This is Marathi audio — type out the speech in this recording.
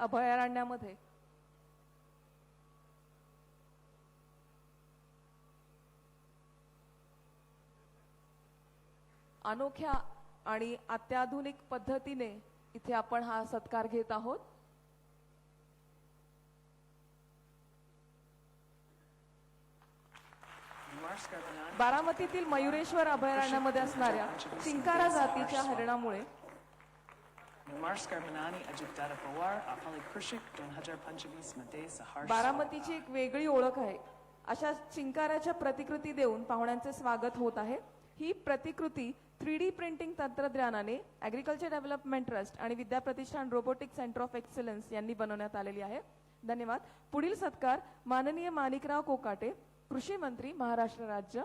अभयारण्यामध्ये अनोख्या आणि अत्याधुनिक पद्धतीने इथे आपण हा सत्कार घेत आहोत। बारामतीतील मयुरेश्वर अभयारण्यामध्ये असणाऱ्या चिंकारा जातीच्या हरणामुळे बारामतीची एक वेगळी ओळख आहे। अशा चिंकाराच्या प्रतिकृती देऊन पाहुण्यांचे स्वागत होत आहे। ही प्रतिकृती 3D प्रिंटिंग तंत्रज्ञानाने ऍग्रीकल्चर डेव्हलपमेंट ट्रस्ट आणि विद्या प्रतिष्ठान रोबोटिक सेंटर ऑफ एक्सलन्स यांनी बनवण्यात आलेली आहे। धन्यवाद। पुढील सत्कार माननीय माणिकराव कोकाटे, कृषी मंत्री, महाराष्ट्र राज्य।